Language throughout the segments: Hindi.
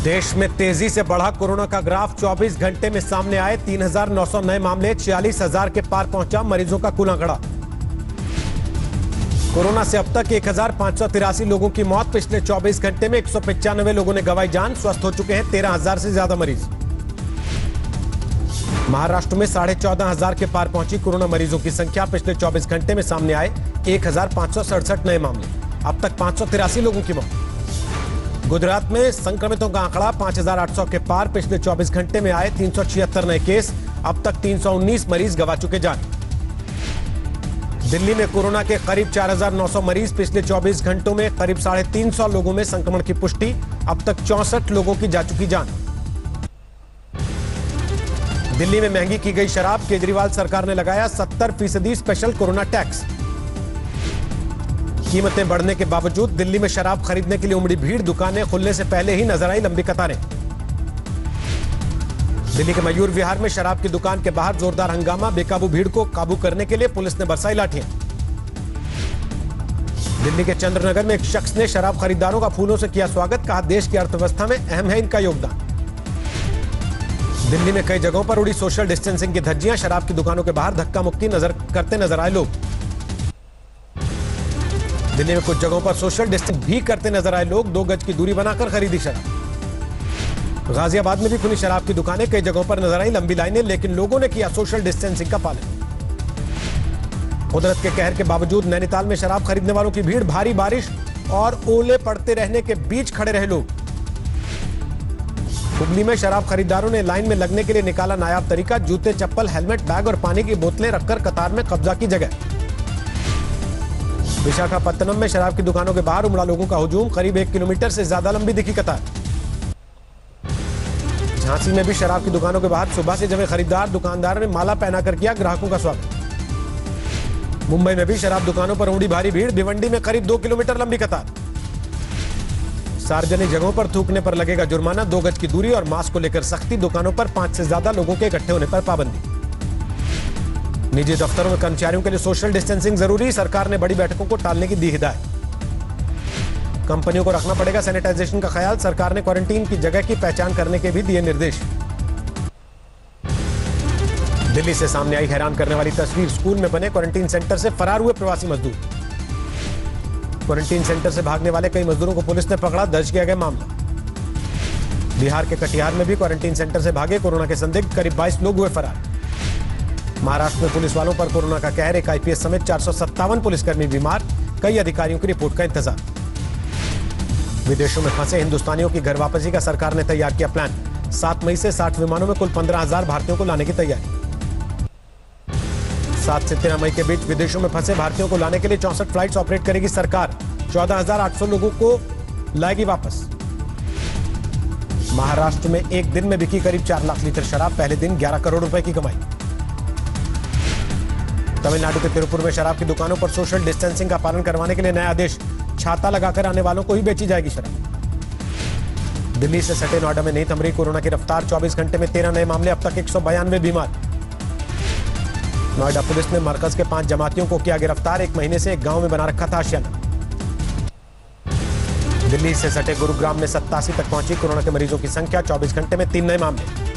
देश में तेजी से बढ़ा कोरोना का ग्राफ। 24 घंटे में सामने आए 3,900 नए मामले, 46,000 के पार पहुंचा मरीजों का कुल आंकड़ा। कोरोना से अब तक 1,583 लोगों की मौत। पिछले 24 घंटे में 195 लोगों ने गंवाई जान। स्वस्थ हो चुके हैं 13,000 से ज्यादा मरीज। महाराष्ट्र में 14,500 के पार पहुंची कोरोना मरीजों की संख्या। पिछले 24 घंटे में सामने आए 1,567 नए मामले, अब तक 583 लोगों की मौत। गुजरात में संक्रमितों का आंकड़ा 5,800 के पार। पिछले 24 घंटे में आए 376 नए केस, अब तक 319 मरीज गंवा चुके जान। दिल्ली में कोरोना के करीब 4,900 मरीज। पिछले 24 घंटों में करीब 350 लोगों में संक्रमण की पुष्टि, अब तक 64 लोगों की जा चुकी जान। दिल्ली में महंगी की गई शराब। केजरीवाल सरकार ने लगाया 70% स्पेशल कोरोना टैक्स। कीमतें बढ़ने के बावजूद दिल्ली में शराब खरीदने के लिए उमड़ी भीड़। दुकानें खुलने से पहले ही नजर आई लंबी कतारें। दिल्ली के मयूर विहार में शराब की दुकान के बाहर जोरदार हंगामा। बेकाबू भीड़ को काबू करने के लिए पुलिस ने बरसाई लाठियां। दिल्ली के चंद्रनगर में एक शख्स ने शराब खरीदारों का फूलों से किया स्वागत। कहा, देश की अर्थव्यवस्था में अहम है इनका योगदान। दिल्ली में कई जगहों पर उड़ी सोशल डिस्टेंसिंग की धज्जियां। शराब की दुकानों के बाहर धक्का मुक्की करते नजर आए लोग। दिल्ली में कुछ जगहों पर सोशल डिस्टेंस भी करते नजर आए लोग। 2 गज की दूरी बनाकर खरीदी शराब। गाजियाबाद में भी खुली शराब की दुकानें। कई जगहों पर नजर आई लंबी लाइनें, लेकिन लोगों ने किया सोशल डिस्टेंसिंग का पालन। कुदरत के कहर के बावजूद नैनीताल में शराब खरीदने वालों की भीड़। भारी बारिश और ओले पड़ते रहने के बीच खड़े रहे लोग। हुगली में शराब खरीदारों ने लाइन में लगने के लिए निकाला नायाब तरीका। जूते, चप्पल, हेलमेट, बैग और पानी की बोतलें रखकर कतार में कब्जा की जगह। विशाखापत्तनम में शराब की दुकानों के बाहर उमड़ा लोगों का हुजूम। करीब 1 किलोमीटर से ज्यादा लंबी दिखी कतार। झांसी में भी शराब की दुकानों के बाहर सुबह से जमे खरीदार। दुकानदार ने माला पहनाकर किया ग्राहकों का स्वागत। मुंबई में भी शराब दुकानों पर उमड़ी भारी भीड़। भिवंडी में करीब 2 किलोमीटर लंबी कतार। सार्वजनिक जगहों पर थूकने पर लगेगा जुर्माना। 2 गज की दूरी और मास्क को लेकर सख्ती। दुकानों पर 5 से ज्यादा लोगों के इकट्ठे होने पर पाबंदी। निजी दफ्तरों में कर्मचारियों के लिए सोशल डिस्टेंसिंग जरूरी। सरकार ने बड़ी बैठकों को टालने की दी हिदायत। कंपनियों को रखना पड़ेगा सैनिटाइजेशन का ख्याल। सरकार ने क्वारंटीन की जगह की पहचान करने के भी दिए निर्देश। दिल्ली से सामने आई हैरान करने वाली तस्वीर। स्कूल में बने क्वारंटीन सेंटर से फरार हुए प्रवासी मजदूर। क्वारंटीन सेंटर से भागने वाले कई मजदूरों को पुलिस ने पकड़ा। दर्ज किया गया मामला। बिहार के कटिहार में भी क्वारंटीन सेंटर से भागे कोरोना के संदिग्ध करीब 22 लोग हुए फरार। महाराष्ट्र में पुलिस वालों पर कोरोना का कहर। एक आईपीएस समेत 457 पुलिसकर्मी बीमार। कई अधिकारियों की रिपोर्ट का इंतजार। विदेशों में फंसे हिंदुस्तानियों की घर वापसी का सरकार ने तैयार किया प्लान। 7 मई से 60 विमानों में कुल 15,000 भारतीयों को लाने की तैयारी। 7 से 13 मई के बीच विदेशों में फंसे भारतीयों को लाने के लिए 64 फ्लाइट्स ऑपरेट करेगी सरकार। 14,800 लोगों को लाएगी वापस। महाराष्ट्र में एक दिन में बिकी करीब 4 लाख लीटर शराब। पहले दिन 11 करोड़ रुपए की कमाई। तमिलनाडु के तिरुपुर में शराब की दुकानों पर सोशल डिस्टेंसिंग का पालन करवाने के लिए नया आदेश। छाता लगाकर आने वालों को ही बेची जाएगी शराब। दिल्ली से सटे नोएडा में नहीं थम रही कोरोना की रफ्तार। 24 घंटे में 13 नए मामले, अब तक 192 बीमार। नोएडा पुलिस ने मरकज के 5 जमातियों को किया गिरफ्तार। 1 महीने से एक गांव में बना रखा था आशियाना। दिल्ली से सटे गुरुग्राम में 87 तक पहुंची कोरोना के मरीजों की संख्या। 24 घंटे में 3 नए मामले।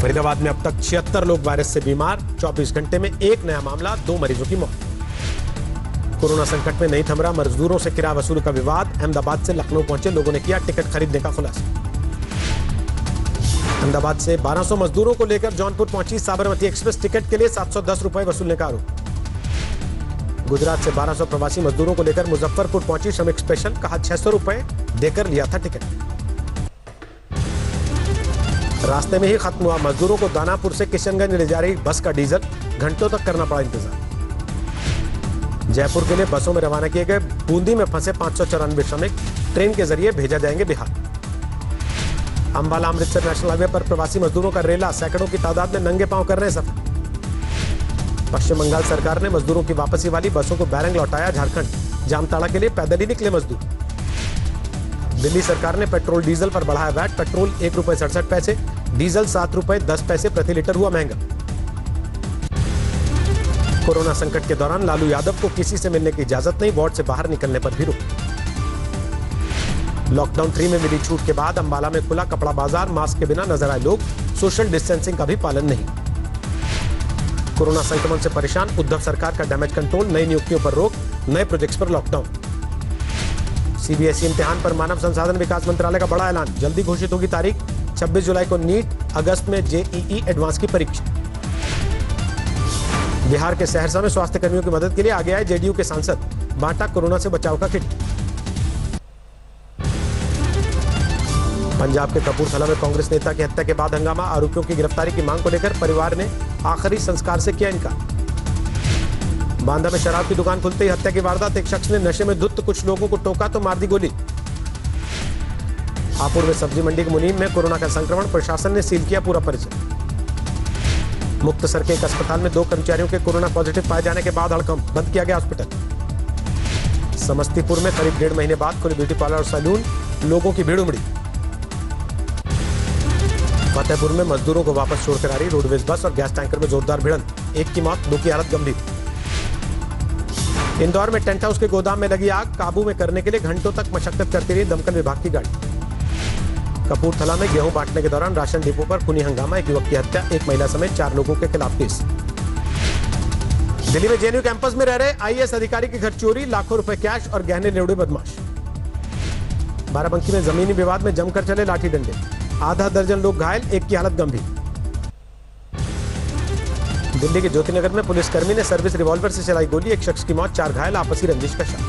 फरीदाबाद में अब तक 76 लोग वायरस से बीमार। 24 घंटे में 1 नया मामला, 2 मरीजों की मौत। कोरोना संकट में नहीं थम रहा मजदूरों से किराया वसूली का विवाद। अहमदाबाद से लखनऊ पहुंचे लोगों ने किया टिकट खरीदने का खुलासा। अहमदाबाद से 1200 मजदूरों को लेकर जौनपुर पहुंची साबरमती एक्सप्रेस। टिकट के लिए 710 रुपए वसूलने का आरोप। गुजरात से 1200 प्रवासी मजदूरों को लेकर मुजफ्फरपुर पहुंची श्रमिक स्पेशल। कहा 600 रुपए देकर लिया था टिकट। रास्ते में ही खत्म हुआ मजदूरों को दानापुर से किशनगंज ले जा रही बस का डीजल। घंटों तक करना पड़ा इंतजार। जयपुर के लिए बसों में रवाना किए गए बूंदी में फंसे 594 श्रमिक ट्रेन के जरिए भेजा जाएंगे बिहार। अंबाला अमृतसर नेशनल हाईवे पर प्रवासी मजदूरों का रेला। सैकड़ों की तादाद में नंगे पांव कर रहे हैं सफर। पश्चिम बंगाल सरकार ने मजदूरों की वापसी वाली बसों को बैरंग लौटाया। झारखंड जामताड़ा के लिए पैदल ही निकले मजदूर। दिल्ली सरकार ने पेट्रोल डीजल पर बढ़ाया वैट। पेट्रोल 1 रुपए 67 पैसे, डीजल 7 रुपए 10 पैसे प्रति लीटर हुआ महंगा। कोरोना संकट के दौरान लालू यादव को किसी से मिलने की इजाजत नहीं। वार्ड से बाहर निकलने पर भी रोक। लॉकडाउन 3 में मिली छूट के बाद अंबाला में खुला कपड़ा बाजार, मास्क के बिना नजर आए लोग, सोशल डिस्टेंसिंग का भी पालन नहीं। कोरोना संक्रमण से परेशान उद्धव सरकार का डैमेज कंट्रोल, नई नियुक्तियों पर रोक, नए प्रोजेक्ट्स पर लॉकडाउन। सीबीएसई इम्तिहान पर मानव संसाधन विकास मंत्रालय का बड़ा ऐलान, जल्दी घोषित होगी तारीख, 26 जुलाई को नीट, अगस्त में जेईई एडवांस की परीक्षा। बिहार के सहरसा में स्वास्थ्य कर्मियों की मदद के लिए आगे आए जेडीयू के सांसद, बांटा कोरोना से बचाव का किट। पंजाब के कपूरथला में कांग्रेस नेता की हत्या के बाद हंगामा, आरोपियों की गिरफ्तारी की मांग को लेकर परिवार ने आखिरी संस्कार से किया इनकार। बांदा में शराब की दुकान खुलते ही हत्या की वारदात, एक शख्स ने नशे में धुत कुछ लोगों को टोका तो मार दी गोली। हापुड़ में सब्जी मंडी के मुनीम में कोरोना का संक्रमण, प्रशासन ने सील किया पूरा परिसर। मुक्तसर के एक अस्पताल में 2 कर्मचारियों के कोरोना पॉजिटिव पाए जाने के बाद हड़कंप, बंद किया गया हॉस्पिटल। समस्तीपुर में करीब 1.5 महीने बाद खुले ब्यूटी पार्लर और सैलून, लोगों की भीड़ उमड़ी। फतेहपुर में मजदूरों को वापस छोड़कर आ रही रोडवेज बस और गैस टैंकर में जोरदार भिड़ंत, एक की मौत, 2 की हालत गंभीर। इंदौर में टेंट हाउस के गोदाम में लगी आग, काबू में करने के लिए घंटों तक मशक्कत करती रही दमकल विभाग की गाड़ी। कपूरथला में गेहूं बांटने के दौरान राशन डिपो पर खूनी हंगामा, एक युवक की हत्या, एक महिला समेत 4 लोगों के खिलाफ केस। दिल्ली में जेएनयू कैंपस में रह रहे आईएएस अधिकारी के घर चोरी, लाखों रुपए कैश और गहने ले उड़े बदमाश। बाराबंकी में जमीनी विवाद में जमकर चले लाठी डंडे, आधा दर्जन लोग घायल, एक की हालत गंभीर। दिल्ली के ज्योतिनगर में पुलिसकर्मी ने सर्विस रिवॉल्वर से चलाई गोली, एक शख्स की मौत, 4 घायल, आपसी रंजिश का शक।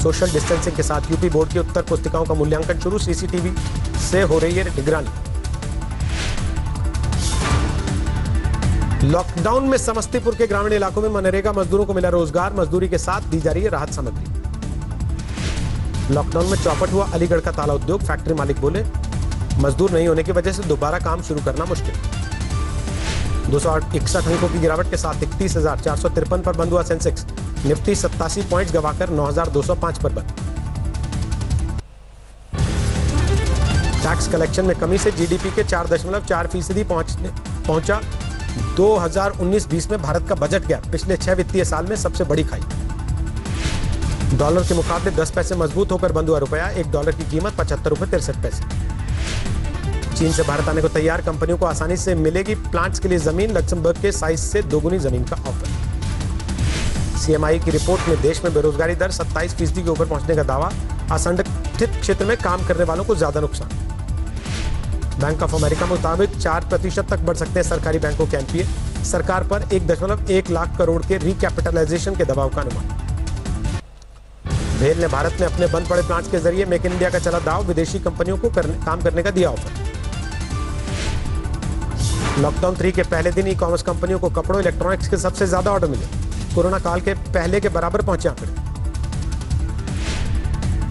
सोशल डिस्टेंसिंग के साथ यूपी बोर्ड की उत्तर पुस्तिकाओं का मूल्यांकन शुरू, सीसीटीवी से हो रही है निगरानी। लॉकडाउन में समस्तीपुर के ग्रामीण इलाकों में मनरेगा मजदूरों को मिला रोजगार, मजदूरी के साथ दी जा रही है राहत सामग्री। लॉकडाउन में चौपट हुआ अलीगढ़ का ताला उद्योग, फैक्ट्री मालिक बोले मजदूर नहीं होने की वजह से दोबारा काम शुरू करना मुश्किल। 261 अंकों की गिरावट के साथ 31,453 पर बंद हुआ सेंसेक्स, निफ्टी 87 पॉइंट्स गवाकर 9,205 पर बंद। टैक्स कलेक्शन में कमी से जीडीपी के 4.4% पहुंचा 2019-20 में भारत का बजट गया, पिछले 6 वित्तीय साल में सबसे बड़ी खाई। डॉलर के मुकाबले 10 पैसे मजबूत होकर बंद हुआ रुपया, $1 की कीमत 75 रुपए 63 पैसे। चीन से भारत आने को तैयार कंपनियों को आसानी से मिलेगी प्लांट्स के लिए जमीन, लक्समबर्ग के साइज से दोगुनी जमीन का ऑफर। सीएमआई की रिपोर्ट में देश में बेरोजगारी दर 27% के ऊपर पहुंचने का दावा, असंगठित क्षेत्र में काम करने वालों को ज्यादा नुकसान। बैंक ऑफ अमेरिका के मुताबिक 4% तक बढ़ सकते हैं सरकारी बैंकों के एनपीए, सरकार पर 1.1 लाख करोड़ के रिकैपिटलाइजेशन के दबाव का अनुमान। भेल ने भारत में अपने बंद पड़े प्लांट्स के जरिए मेक इन इंडिया का चला दाव, विदेशी कंपनियों को काम करने का दिया ऑफर। लॉकडाउन 3 के पहले दिन ई कॉमर्स कंपनियों को कपड़ों, इलेक्ट्रॉनिक्स के सबसे ज्यादा ऑर्डर मिले, कोरोना काल के पहले के बराबर पहुंचे आंकड़े।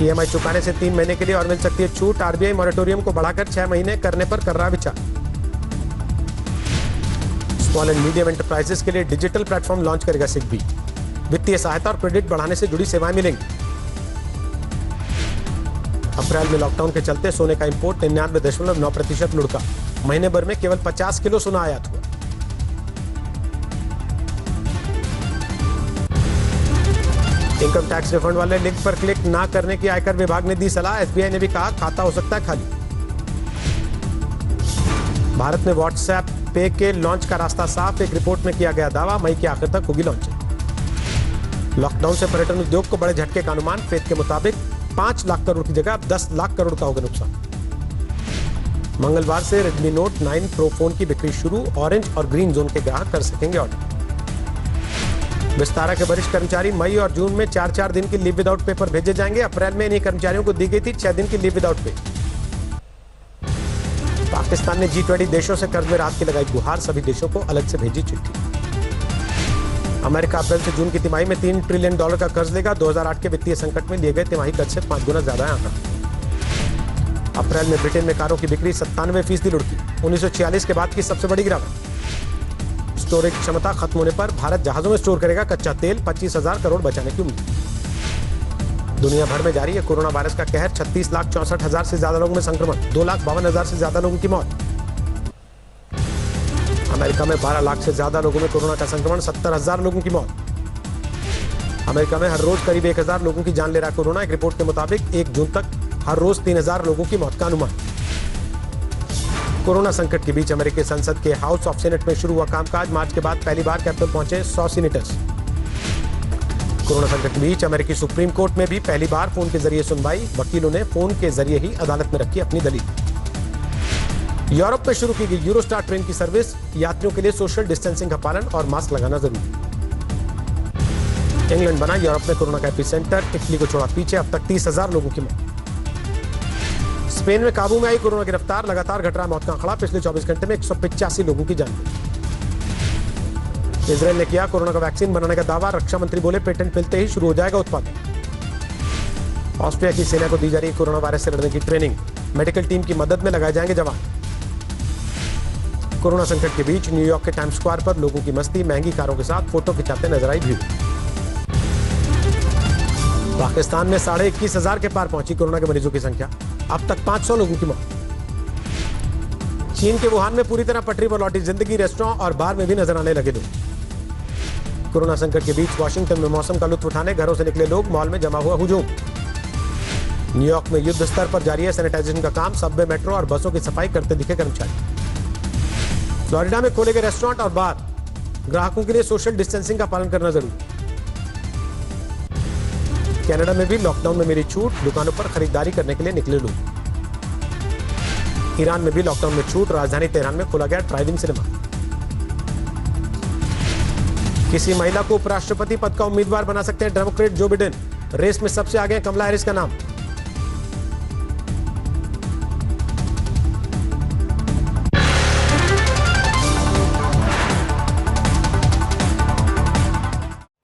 ईएमआई चुकाने से 3 महीने के लिए और मिल सकती है छूट, आरबीआई मॉरेटोरियम को बढ़ाकर 6 महीने करने पर कर रहा विचार। स्मॉल एंड मीडियम एंटरप्राइजेस के लिए डिजिटल प्लेटफॉर्म लॉन्च करेगा सिग्बी, वित्तीय सहायता और क्रेडिट बढ़ाने से जुड़ी सेवाएं मिलेंगी। अप्रैल में लॉकडाउन के चलते सोने का इंपोर्ट 99.9% लुढ़का, महीने भर में केवल 50 किलो सोना आयात हुआ। इनकम टैक्स रिफंड वाले लिंक पर क्लिक ना करने की आयकर विभाग ने दी सलाह, एसबीआई ने भी कहा खाता हो सकता है खाली। भारत में व्हाट्सएप पे के लॉन्च का रास्ता साफ, एक रिपोर्ट में किया गया दावा, मई के आखिर तक होगी लॉन्चिंग। लॉकडाउन से पर्यटन उद्योग को बड़े झटके का अनुमान, फेड के मुताबिक 5 लाख करोड़ की जगह 10 लाख करोड़ का होगा नुकसान। मंगलवार से Redmi Note 9 Pro फोन की बिक्री शुरू, ऑरेंज और ग्रीन जोन के ग्राहक कर सकेंगे ऑर्डर। विस्तारा के वरिष्ठ कर्मचारी मई और जून में 4-4 दिन की लीव विदाउट पे पर भेजे जाएंगे, अप्रैल में इन्हीं कर्मचारियों को दी गई थी 6 दिन की लीव विदाउट पे। पाकिस्तान ने G20 देशों से कर्ज में राहत की लगाई गुहार, सभी देशों को अलग से भेजी चिट्ठी। अमेरिका अप्रैल से जून की तिमाही में $3 ट्रिलियन का कर्ज लेगा, 2008 के वित्तीय संकट में लिए गए तिमाही कर्ज से 5 गुना ज्यादा है आंकड़ा। अप्रैल में ब्रिटेन में कारों की बिक्री 97% लुढ़की, 1946 के बाद की सबसे बड़ी गिरावट। स्टोरेज क्षमता खत्म होने पर भारत जहाजों में स्टोर करेगा कच्चा तेल, 25,000 करोड़ बचाने की उम्मीद। दुनिया भर में जारी है कोरोना वायरस का कहर, 36,64,000 से ज्यादा लोगों में संक्रमण, 2,52,000 से ज्यादा लोगों की मौत। अमेरिका में 12 लाख से ज्यादा लोगों में कोरोना का संक्रमण, 70,000 लोगों की मौत। अमेरिका में हर रोज करीब 1,000 लोगों की जान ले रहा है कोरोना, एक रिपोर्ट के मुताबिक 1 जून तक हर रोज 3000 लोगों की मौत का अनुमान। कोरोना संकट के बीच अमेरिकी संसद के हाउस ऑफ सीनेट में शुरू हुआ कामकाज। मार्च के बाद पहली बार कैपिटल पहुंचे 100 सीनेटर्स। कोरोना संकट के बीच अमेरिकी सुप्रीम कोर्ट में भी पहली बार फोन के जरिए सुनवाई। वकीलों ने फोन के जरिए ही अदालत में रखी अपनी दलील। यूरोप में शुरू की गई यूरोस्टार ट्रेन की सर्विस। यात्रियों के लिए सोशल डिस्टेंसिंग का पालन और मास्क लगाना जरूरी। इंग्लैंड बना यूरोप में कोरोना का एपिसेंटर। इटली को छोड़ा पीछे, अब तक 30,000 लोगों की मौत। स्पेन में काबू में आई कोरोना की रफ्तार। लगातार घट रहा मौत का आंकड़ा। पिछले 24 घंटे में 185 लोगों की जान गई। इजरायल ने किया कोरोना का वैक्सीन बनाने का दावा। रक्षा मंत्री बोले पेटेंट मिलते ही शुरू हो जाएगा उत्पादन। ऑस्ट्रिया की सेना को दी जा रही कोरोना वायरस से लड़ने की ट्रेनिंग। मेडिकल टीम की मदद में लगाए जाएंगे जवान। कोरोना संकट के बीच न्यूयॉर्क के टाइम्स स्क्वायर पर लोगों की मस्ती। महंगी कारों के साथ फोटो खिंचाते नजर आई भीड़। पाकिस्तान में 21,500 के पार पहुंची कोरोना के मरीजों की संख्या। अब तक 500 लोगों की मौत। चीन के वुहान में पूरी तरह पटरी पर लौटी जिंदगी। रेस्टोरेंट और बार में भी नजर आने लगे लोग। कोरोना संकट के बीच वॉशिंगटन में मौसम का लुत्फ उठाने घरों से निकले लोग। मॉल में जमा हुआ हुजूम। न्यूयॉर्क में युद्ध स्तर पर जारी है सैनिटाइजेशन का काम। सबवे, मेट्रो और बसों की सफाई करते दिखे कर्मचारी। फ्लोरिडा में खोले गए रेस्टोरेंट और बार। ग्राहकों के लिए सोशल डिस्टेंसिंग का पालन करना जरूरी। कनाडा में भी लॉकडाउन में मिली छूट। दुकानों पर खरीदारी करने के लिए निकले लोग। ईरान में भी लॉकडाउन में छूट। राजधानी तेहरान में खोला गया ड्राइव इन सिनेमा। किसी महिला को उपराष्ट्रपति पद का उम्मीदवार बना सकते हैं डेमोक्रेट जो बिडेन। रेस में सबसे आगे कमला हैरिस का नाम।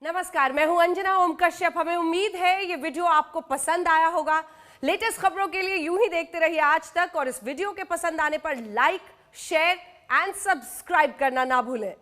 नमस्कार, मैं हूं अंजना ओम कश्यप। हमें उम्मीद है ये वीडियो आपको पसंद आया होगा। लेटेस्ट खबरों के लिए यूं ही देखते रहिए आज तक और इस वीडियो के पसंद आने पर लाइक, शेयर एंड सब्सक्राइब करना ना भूलें।